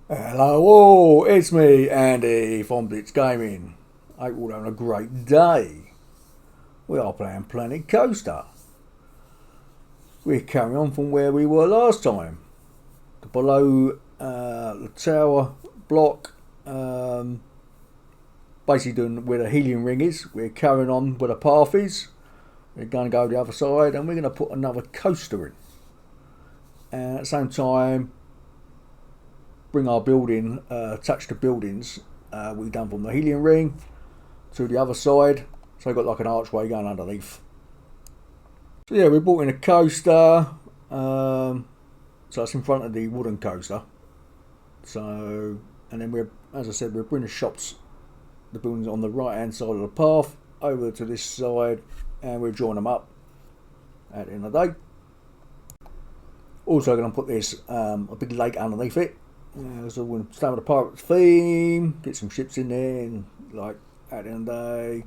Hello all, it's me, Andy from Blitz Gaming. Hope you're all having a great day. We are playing Planet Coaster. We're carrying on from where we were last time. Below the tower block, basically doing where the helium ring is. We're carrying on where the path is. We're going to go the other side and we're going to put another coaster in. And at the same time, bring our building, attach the buildings we've done from the helium ring to the other side. So we've got like an archway going underneath. So yeah, we brought in a coaster. So that's in front of the wooden coaster. So, and then we're, as I said, we're bringing the shops, the buildings on the right hand side of the path over to this side, and we're drawing them up at the end of the day. Also going to put this a big lake underneath it. So we're going to start with a pirate theme, get some ships in there, and like at the end of the day,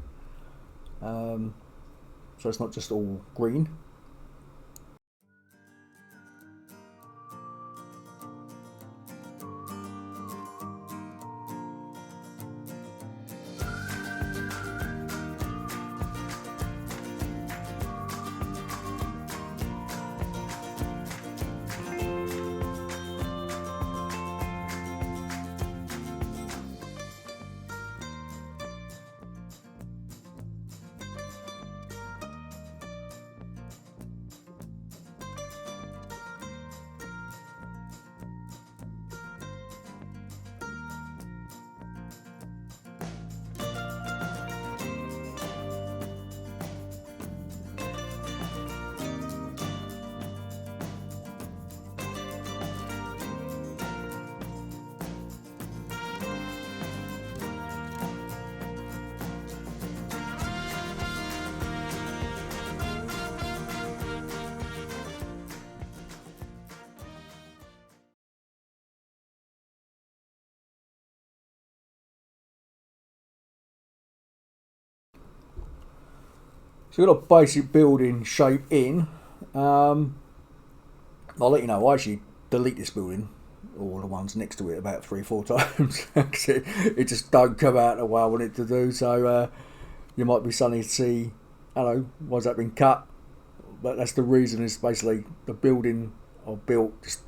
so it's not just all green. So we've got a basic building shape in. I'll let you know, I actually delete this building, or the ones next to it, about 3-4 times. It just don't come out the way I want it to do. So you might be suddenly see, hello, why's that been cut? But that's the reason, is basically the building I've built just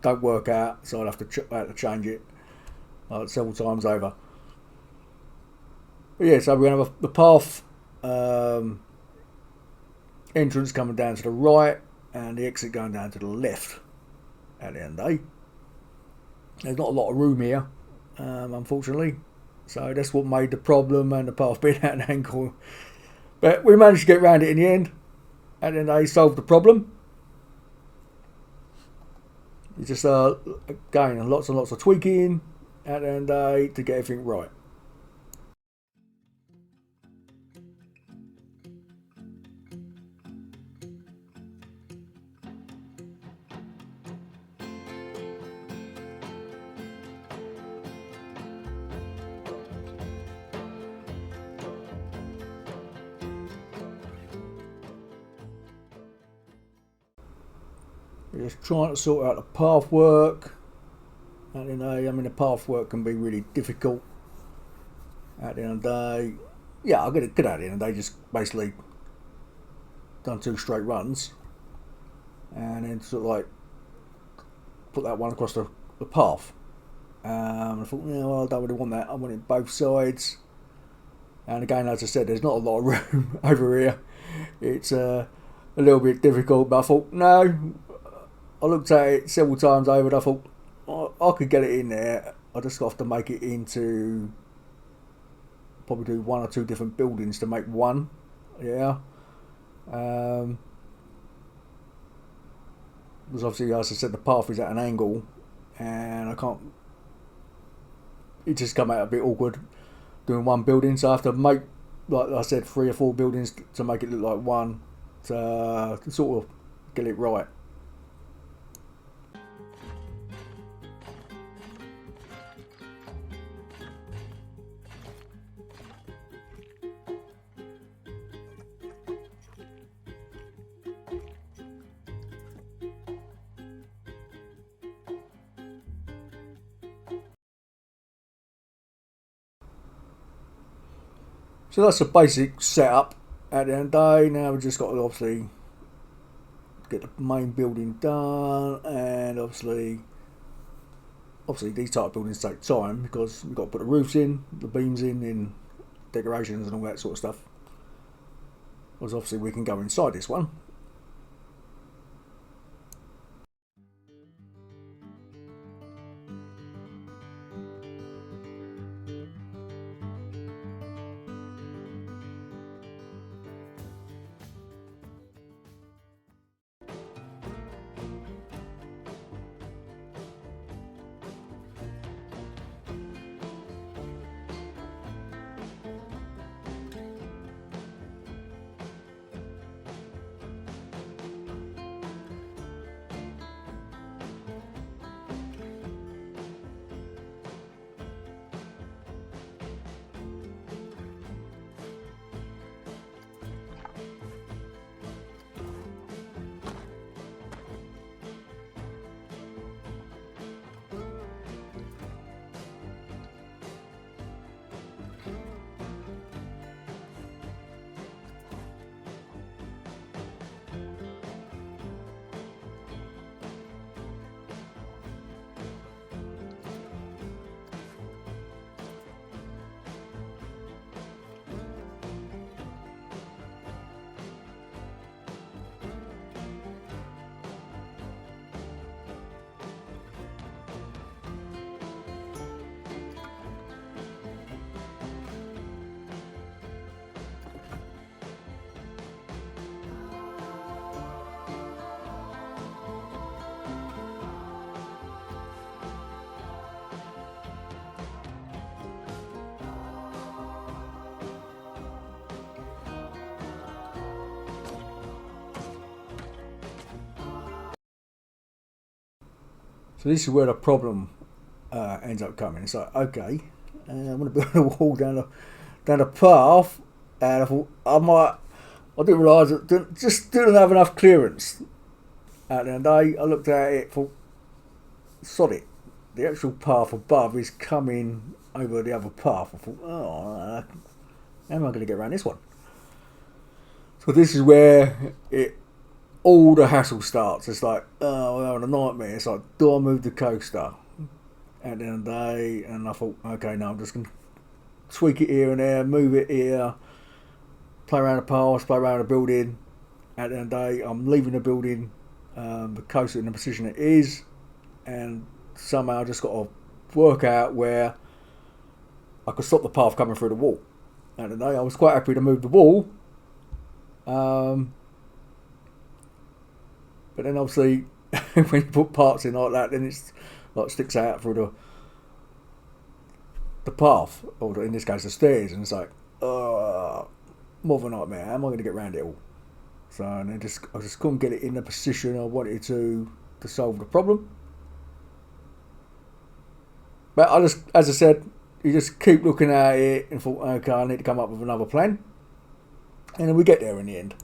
don't work out, so I'll have to change it several times over. But yeah, so we're going to have the path entrance coming down to the right and the exit going down to the left at the end of the day. There's not a lot of room here, unfortunately, so that's what made the problem, and the path being at an angle. But we managed to get around it in the end, and then they solved the problem. It's just again lots and lots of tweaking at the end of the day to get everything right. We're just trying to sort out the path work. And you know, I mean, the path work can be really difficult at the end of the day. Yeah, I'll get it good at the end of the day. Just basically done 2 straight runs, and then sort of like put that one across the path. I thought, yeah, well, I don't really want that. I want it both sides. And again, as I said, there's not a lot of room over here. It's a little bit difficult, but I thought, no. I looked at it several times over and I thought, I could get it in there. I just have to make it into, probably do 1 or 2 different buildings to make one. Yeah. Because obviously, as I said, the path is at an angle, and I can't. It just come out a bit awkward doing one building, so I have to make, like I said, 3 or 4 buildings to make it look like one, to sort of get it right. So that's the basic setup at the end of the day. Now we've just got to obviously get the main building done, and obviously these type of buildings take time because we've got to put the roofs in, the beams in decorations and all that sort of stuff. Because obviously we can go inside this one. So this is where the problem ends up coming. It's like, okay, I'm going to build a wall down the path, and I thought I didn't realise it just didn't have enough clearance. At the end of the day, I looked at it, thought, sod it, the actual path above is coming over the other path. I thought, how am I going to get around this one? So this is where all the hassle starts. It's like, I'm having a nightmare. It's like, do I move the coaster at the end of the day? And I thought, okay, no, I'm just going to tweak it here and there, move it here, play around the paths, play around the building. At the end of the day, I'm leaving the building, the coaster in the position it is, and somehow I just got to work out where I could stop the path coming through the wall. At the end of the day, I was quite happy to move the wall. But then obviously when you put parts in like that, then it's like sticks out through the path, or in this case the stairs, and it's like, more of a nightmare. How am I going to get around it all? So and I just couldn't get it in the position I wanted to solve the problem. But as I said, you just keep looking at it and thought, okay, I need to come up with another plan, and then we get there in the end.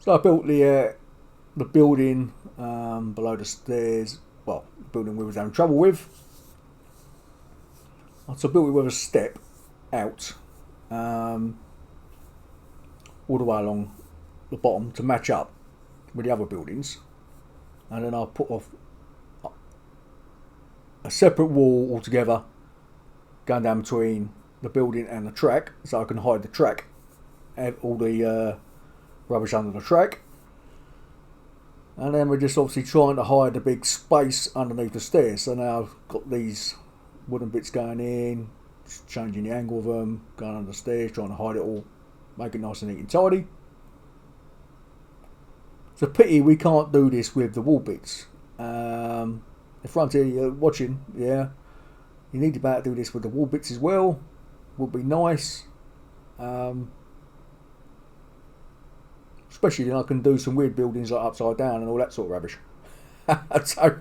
So I built the building below the stairs. Well, the building we was having trouble with. So I built it with a step out all the way along the bottom to match up with the other buildings, and then I put off a separate wall altogether going down between the building and the track, so I can hide the track, have all the rubbish under the track. And then we're just obviously trying to hide the big space underneath the stairs. So now I've got these wooden bits going in, just changing the angle of them, going under the stairs, trying to hide it all, make it nice and neat and tidy. It's a pity we can't do this with the wall bits. The front here you're watching, yeah, you need to be able to do this with the wall bits as well. Would be nice. Especially then I can do some weird buildings like upside down and all that sort of rubbish. So,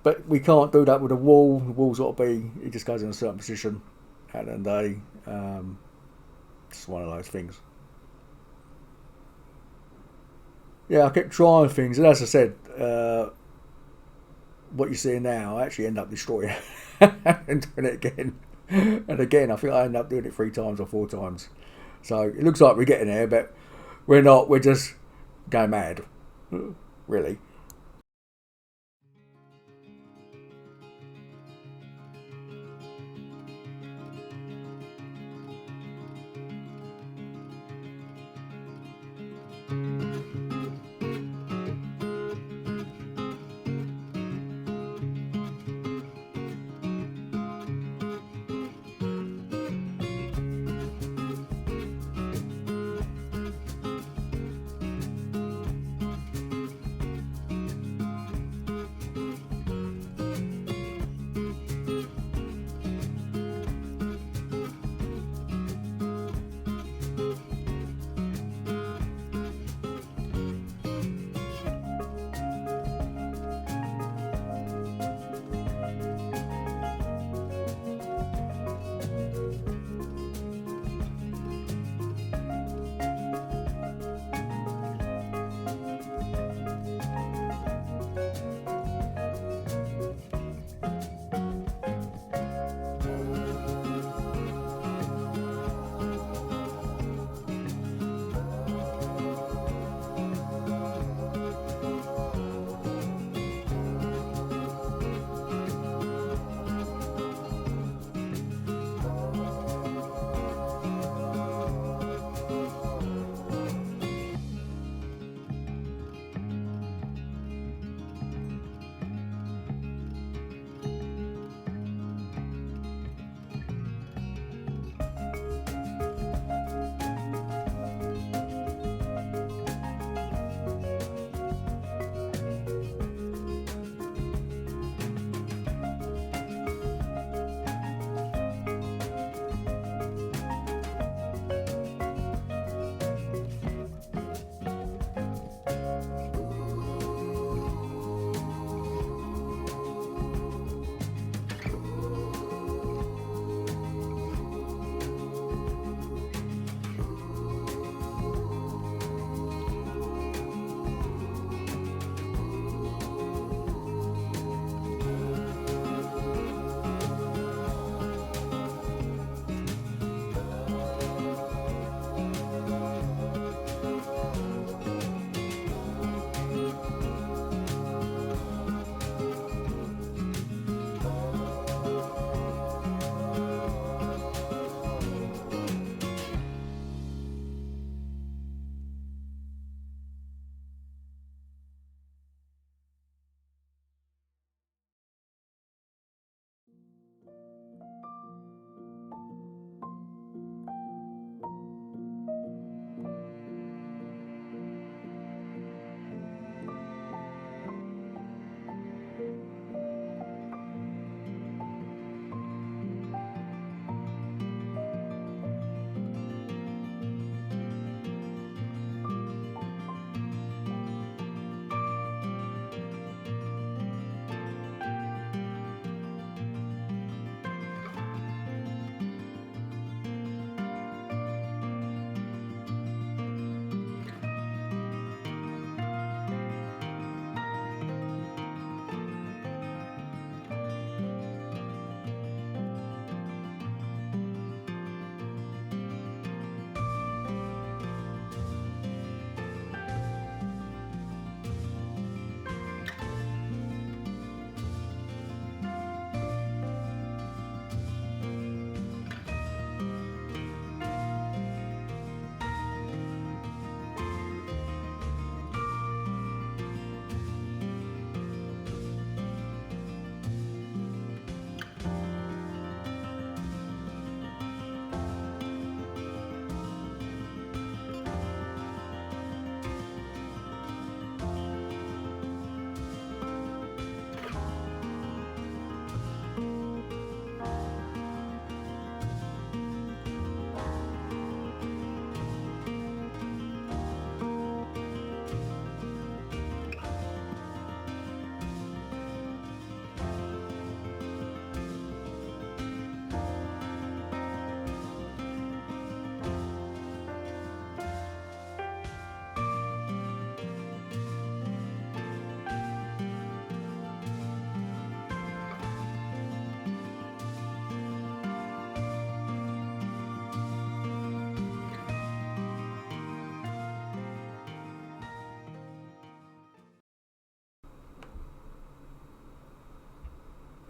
but we can't do that with a wall. The wall's got to be, it just goes in a certain position at the end of the day. It's one of those things. Yeah, I kept trying things, and as I said, what you see now, I actually end up destroying and doing it again. And again, I think I end up doing it 3 times or 4 times. So it looks like we're getting there, but we're not. We're just going mad, really.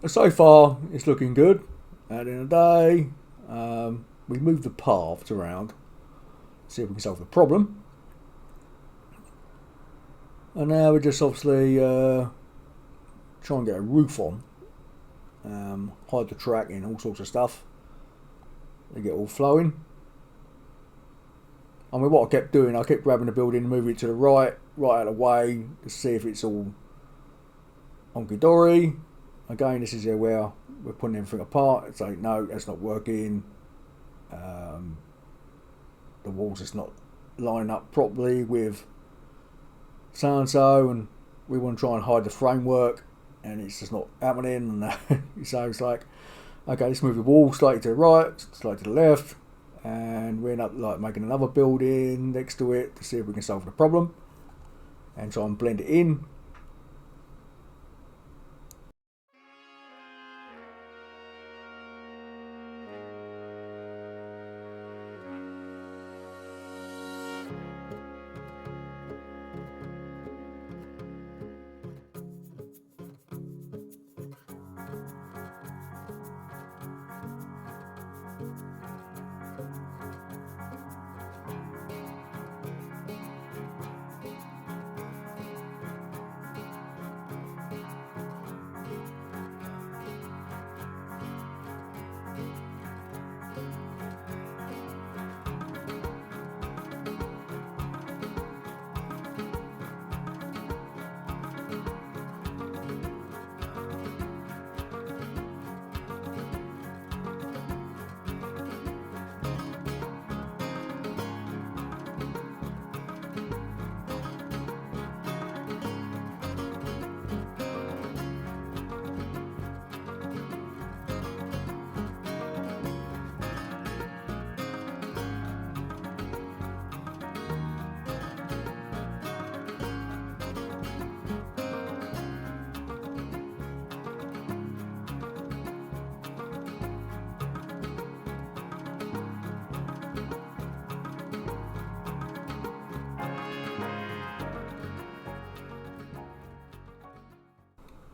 so far it's looking good. At the end of the day, we moved the paths around, see if we can solve the problem. And now we're just obviously try and get a roof on, hide the tracking, all sorts of stuff. They get all flowing. I mean, what I kept doing, I kept grabbing the building, moving it to the right out of the way to see if it's all honky dory. Again, this is where we're putting everything apart. It's like, no, that's not working. The walls just not lining up properly with so and so, and we want to try and hide the framework, and it's just not happening. And so it's like, okay, let's move the wall slightly to the right, slightly to the left, and we end up like making another building next to it to see if we can solve the problem and try and blend it in.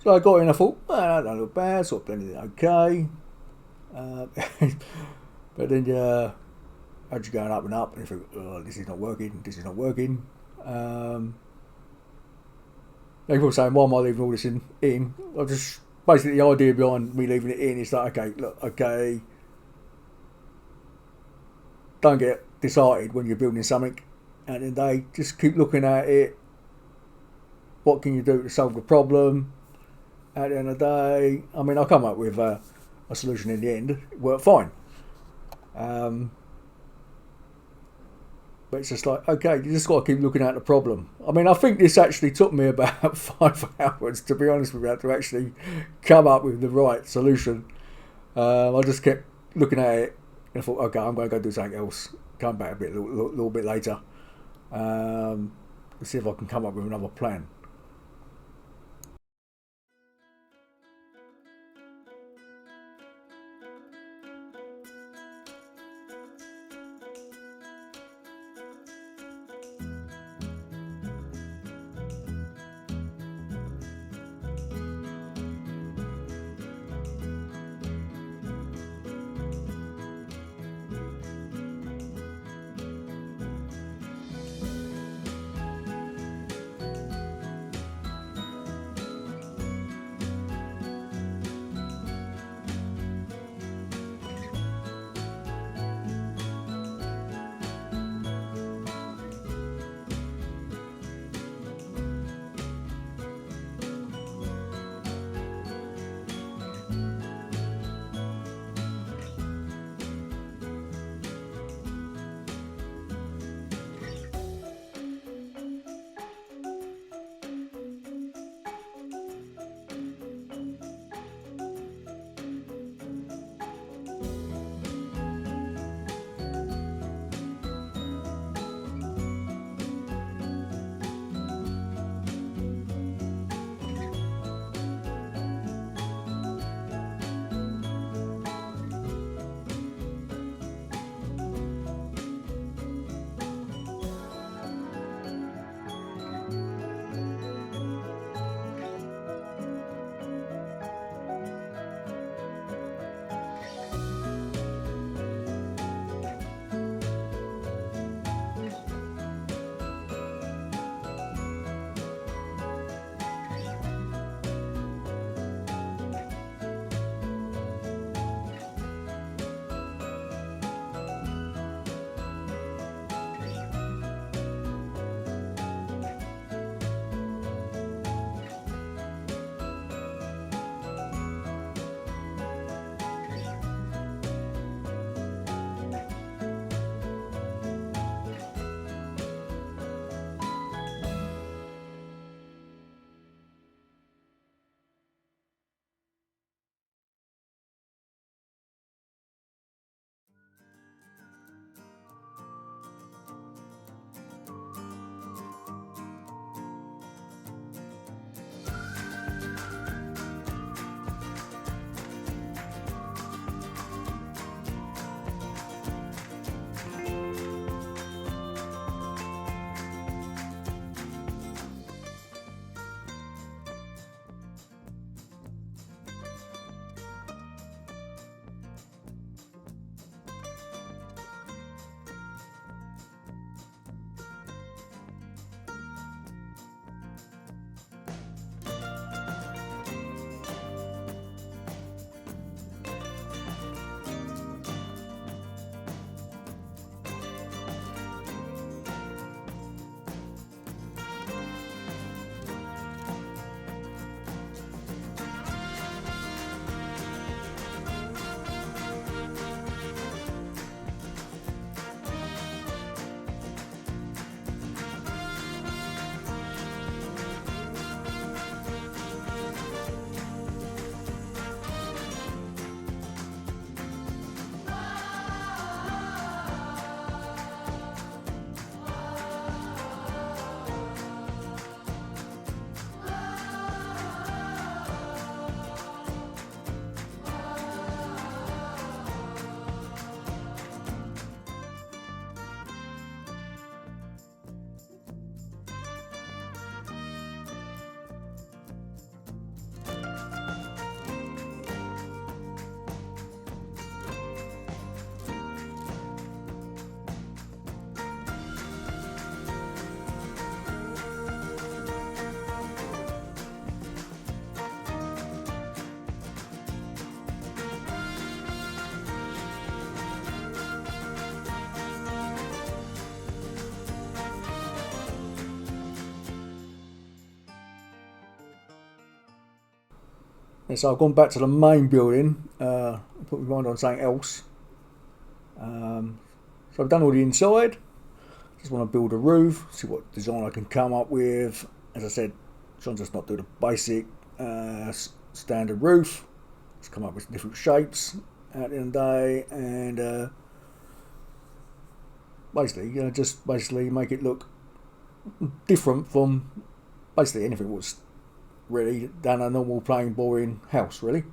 So I got in, I thought, well, that don't look bad, sort of blended it okay. But then as you're going up and up, and you think, oh, this is not working, this is not working. People saying, why am I leaving all this in? I just, basically the idea behind me leaving it in is like, okay, look, okay, don't get disheartened when you're building something, and then they just keep looking at it. What can you do to solve the problem? At the end of the day, I mean, I come up with a solution in the end. It worked fine. But it's just like, okay, you just got to keep looking at the problem. I mean, I think this actually took me about 5 hours, to be honest with you, to actually come up with the right solution. I just kept looking at it and I thought, okay, I'm going to go do something else. Come back a little bit later. To see if I can come up with another plan. And so I've gone back to the main building, put my mind on something else. So I've done all the inside. Just want to build a roof, see what design I can come up with. As I said, trying to just not do the basic standard roof. Just come up with different shapes at the end of the day, and basically, just basically make it look different from basically anything was really than a normal plain boring house, really.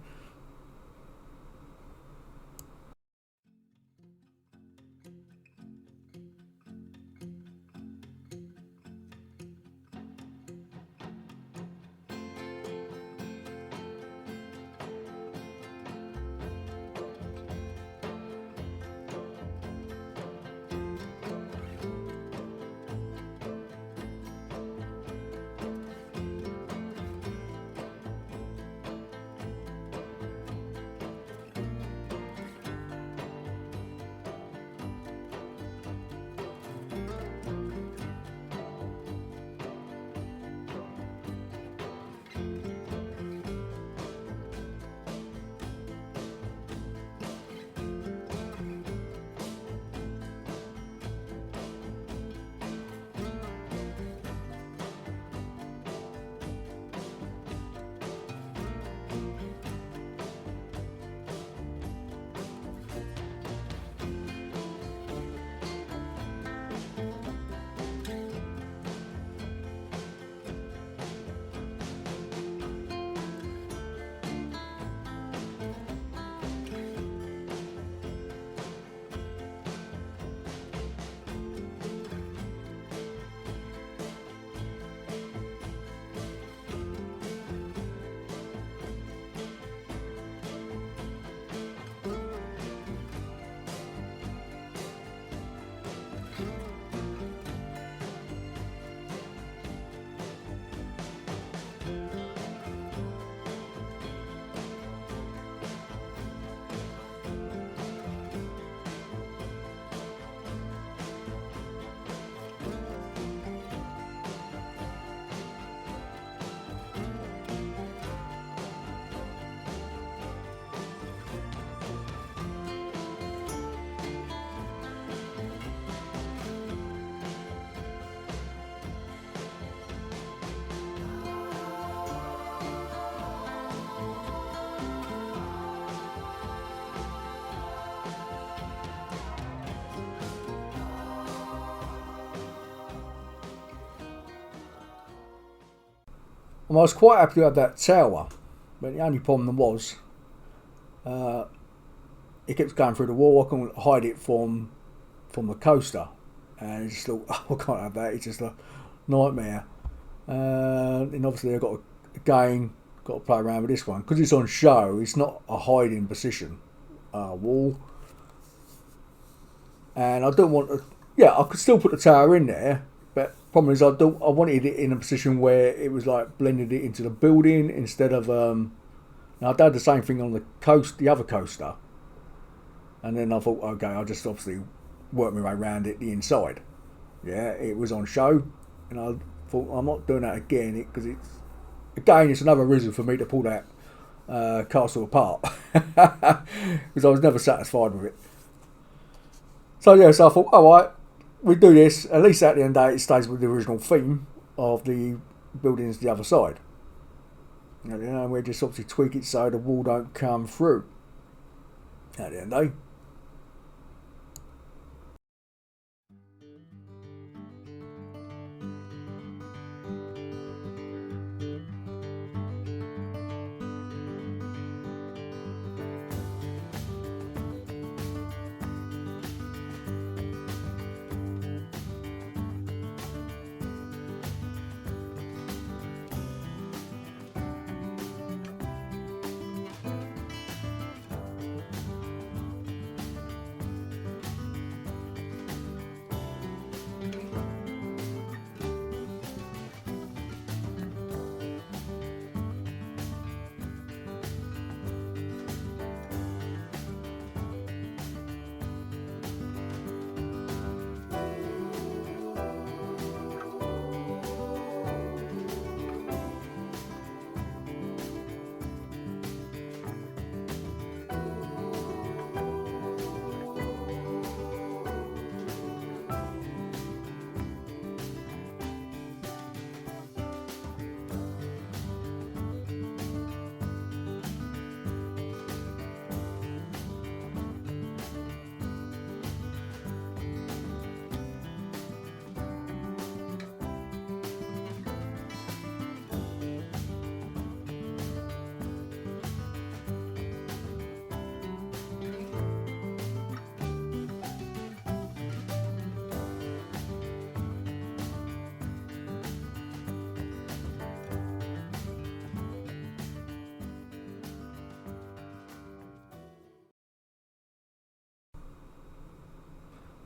And I was quite happy to have that tower, but the only problem was it kept going through the wall. I couldn't hide it from the coaster, and I just thought, oh, I can't have that. It's just a nightmare. And obviously I've got to play around with this one because it's on show. It's not a hiding position wall, and I don't want to. Yeah, I could still put the tower in there, but problem is I wanted it in a position where it was like blended it into the building instead of. Now I did the same thing on the other coaster, and then I thought, okay, I'll just obviously work my way around it the inside. Yeah, it was on show, and I thought I'm not doing that again because it's another reason for me to pull that castle apart because I was never satisfied with it. So yeah, so I thought, all right, we do this. At least at the end of the day, it stays with the original theme of the buildings the other side. And we just obviously tweak it so the wall don't come through. At the end of the day.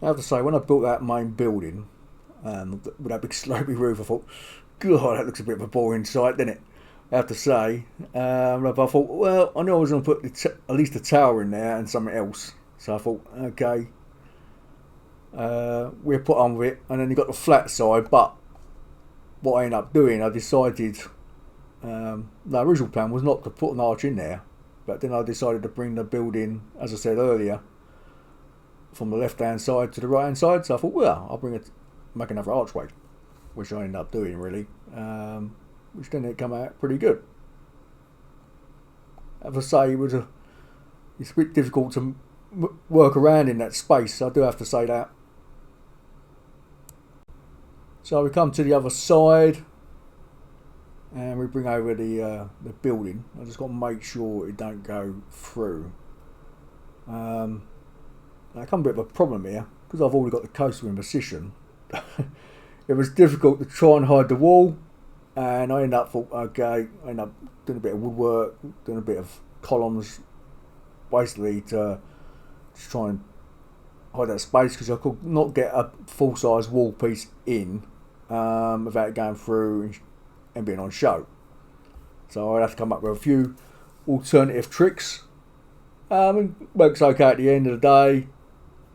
I have to say, when I built that main building with that big slopey roof, I thought, God, that looks a bit of a boring sight, doesn't it? I have to say. But I thought, well, I knew I was going to put at least a tower in there and something else. So I thought, okay, we'll put on with it. And then you got the flat side. But what I ended up doing, I decided, the original plan was not to put an arch in there. But then I decided to bring the building, as I said earlier, from the left-hand side to the right-hand side. So I thought, well, I'll make another archway, which I ended up doing, really. Which then it come out pretty good. As I say, it's a bit difficult to work around in that space. I do have to say that. So we come to the other side, and we bring over the building. I just got to make sure it don't go through. Now, come a bit of a problem here because I've already got the coaster in position. It was difficult to try and hide the wall, and I ended up doing a bit of woodwork, doing a bit of columns, basically to try and hide that space because I could not get a full-size wall piece in without going through and being on show. So I'd have to come up with a few alternative tricks. It works okay at the end of the day.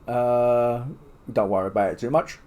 Don't worry about it too much.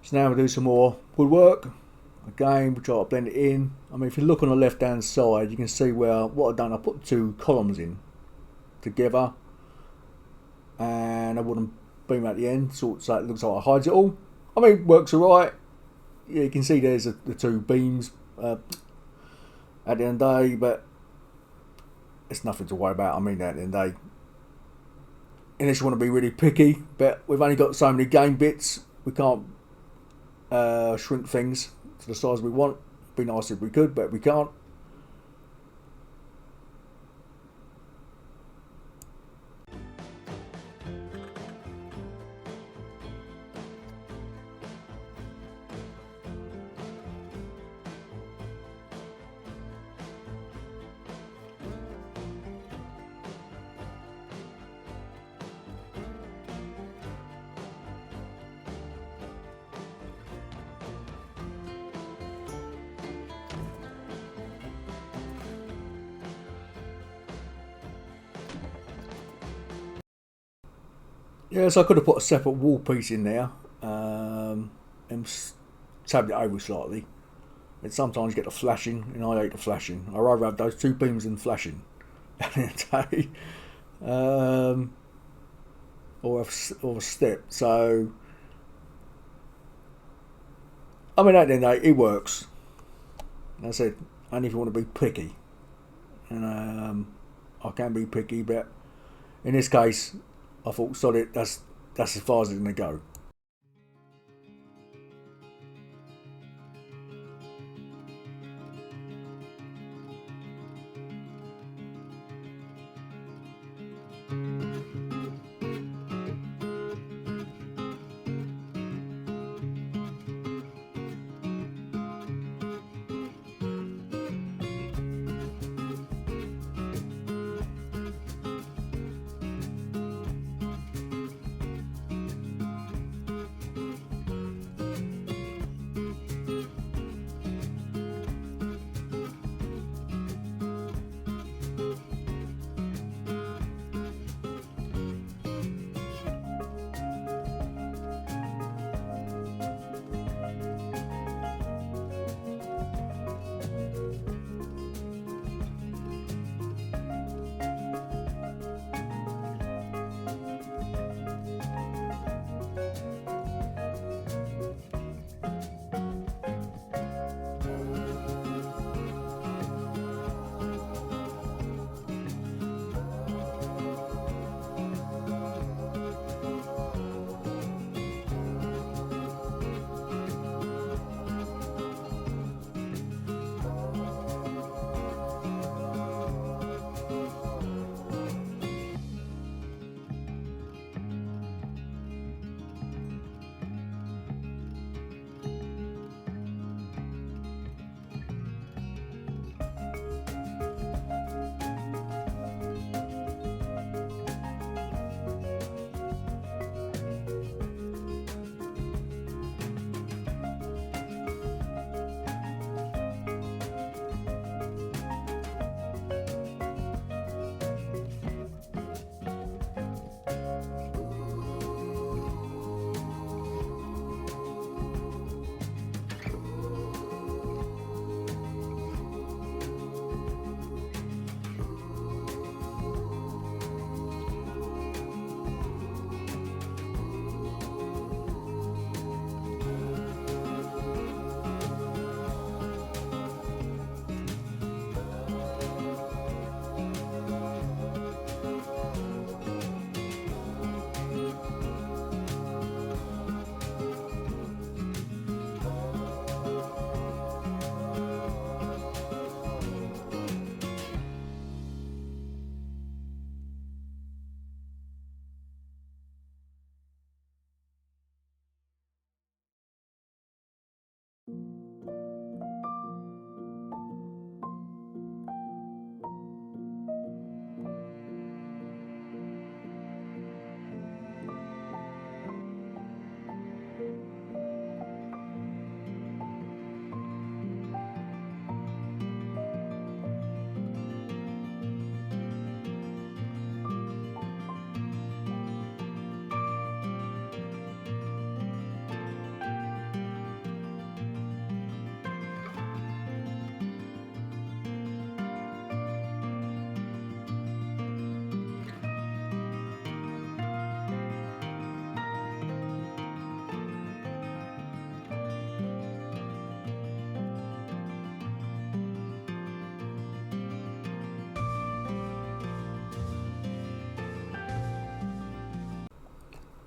So now we'll do some more woodwork. Again, we'll try to blend it in. I mean, if you look on the left hand side, you can see where what I've done. I put two columns in together and a wooden beam at the end, so it looks like it hides it all. I mean, it works alright. Yeah, you can see there's the two beams at the end of the day, but it's nothing to worry about. I mean, at the end of the day, unless you want to be really picky, but we've only got so many game bits, we can't shrink things to the size we want. It'd be nice if we could, but we can't. Yeah, so I could have put a separate wall piece in there and tabbed it over slightly. But sometimes you get the flashing, and I hate the flashing. I'd rather have those two beams than flashing at the end of the day. Or a step. So, I mean, at the end of the day, it works. As I said, only if you want to be picky. And I can be picky, but in this case, I thought, sod it, that's as far as it's going to go.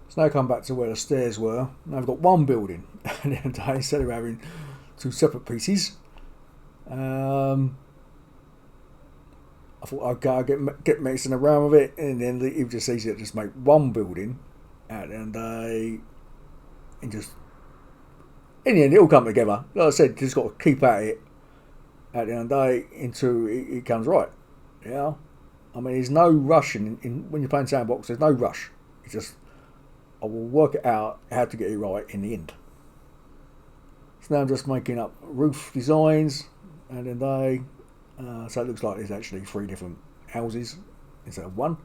So now come back to where the stairs were. Now I've got one building at the end of the day instead of having two separate pieces. I thought, okay, I'll get messing around with it, and then it was just easier to just make one building at the end of the day, and just in the end it'll come together. Like I said, just got to keep at it at the end of the day until it comes right. Yeah, I mean, there's no rush in when you're playing sandbox. There's no rush. It's just I will work it out how to get it right in the end. So now I'm just making up roof designs, and then so it looks like there's actually 3 different houses instead of 1.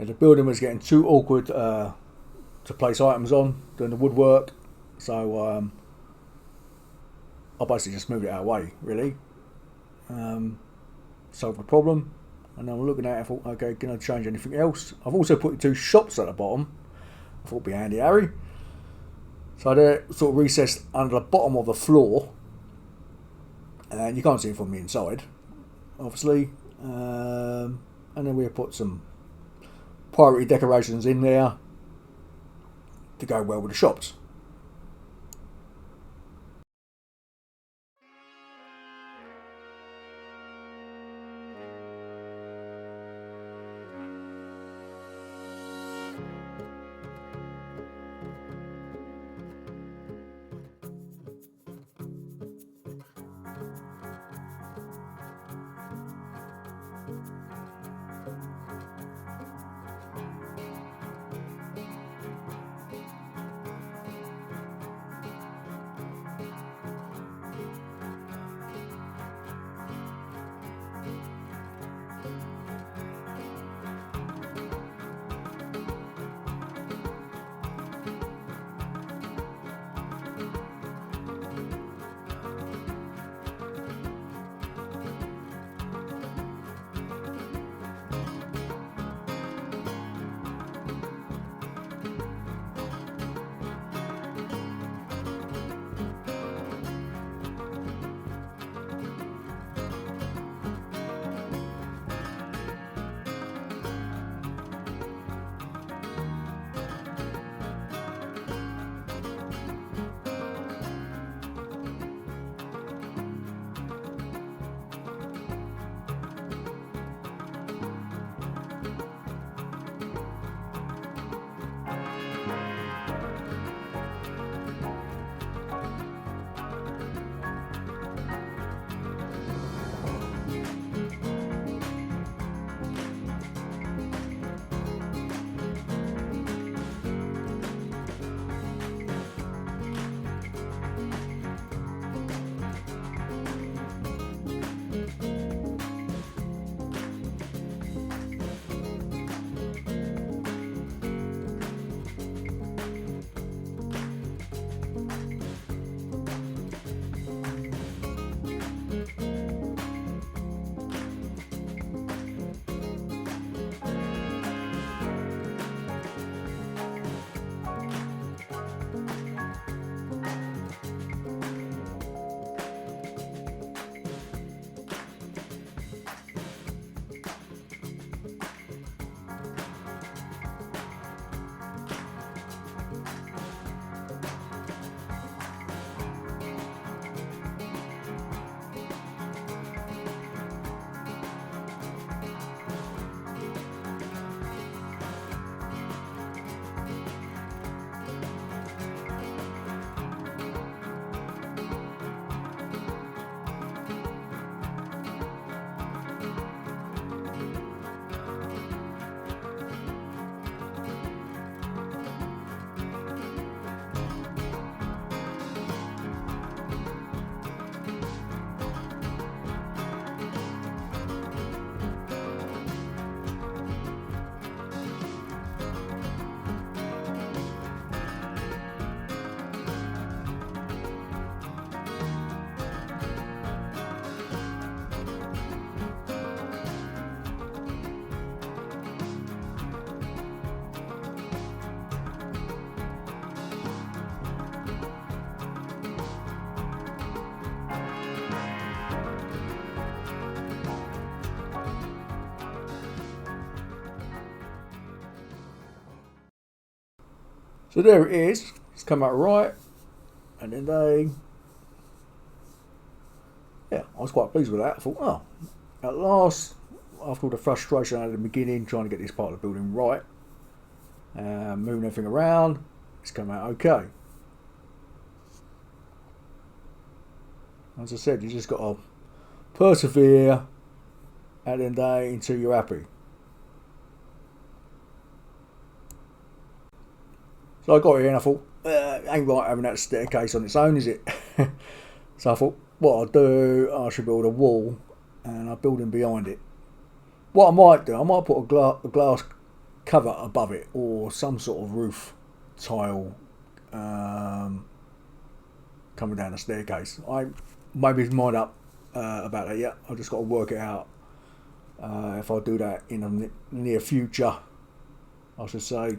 And the building was getting too awkward to place items on, doing the woodwork. So I basically just moved it out of the way, really. Solved the problem. And then I'm looking at it, I thought, okay, can I change anything else? I've also put the 2 shops at the bottom. I thought it'd be handy, Harry. So they're sort of recessed under the bottom of the floor. And you can't see it from the inside, obviously. And then we put some priority decorations in there to go well with the shops. So there it is. It's come out right. And then yeah, I was quite pleased with that. I thought, oh, at last, after all the frustration I had at the beginning, trying to get this part of the building right, moving everything around, it's come out okay. As I said, you just got to persevere at the end of the day until you're happy. So I got here and I thought, ain't right having that staircase on its own, is it? So I thought, what I'll do, I should build a wall and I'll build in behind it. What I might do, I might put a glass cover above it or some sort of roof tile coming down the staircase. I made my mind up about that yet. I've just got to work it out if I'll do that in the near future, I should say.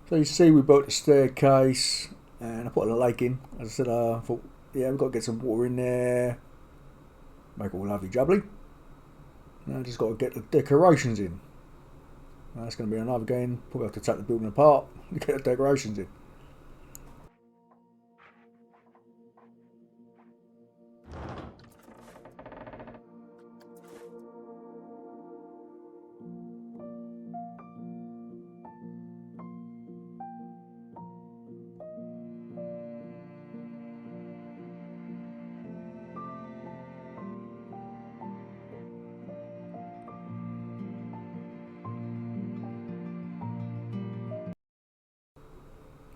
So you see we built a staircase and I put a lake in. As I said, I thought, yeah, we've got to get some water in there, make it all lovely jubbly. Now I just got to get the decorations in. That's going to be another game. Probably have to take the building apart and get the decorations in.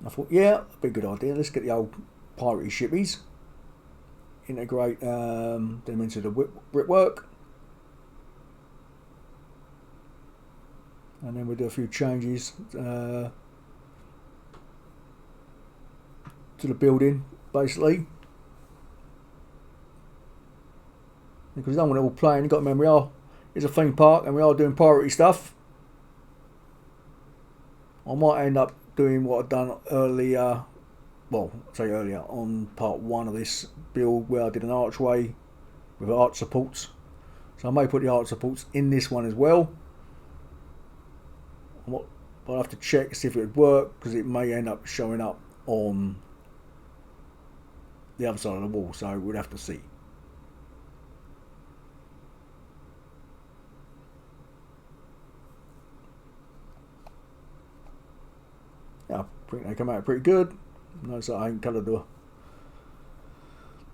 I thought, yeah, that'd be a good idea. Let's get the old piratey shippies, integrate them into the brickwork, and then we'll do a few changes to the building, basically. Because you don't want it all playing. You've got to remember, it's a theme park and we are doing piratey stuff. I might end up doing what I've done earlier, well, say earlier, on part 1 of this build where I did an archway with arch supports. So I may put the arch supports in this one as well. But I'll have to check to see if it would work, because it may end up showing up on the other side of the wall, so we'll have to see. Yeah, I think they come out pretty good. Notice that I ain't coloured the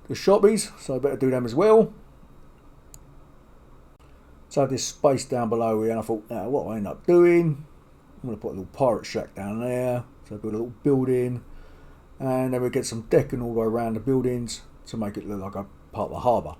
shoppies, so I better do them as well. So I had this space down below here, and I thought, what I end up doing, I'm going to put a little pirate shack down there. So I've got a little building, and then we get some decking all the way around the buildings to make it look like a part of the harbour.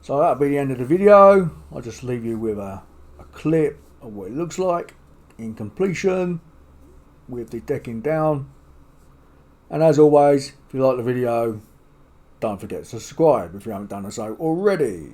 So that'll be the end of the video. I'll just leave you with a clip of what it looks like in completion with the decking down. And as always, if you like the video, don't forget to subscribe if you haven't done so already.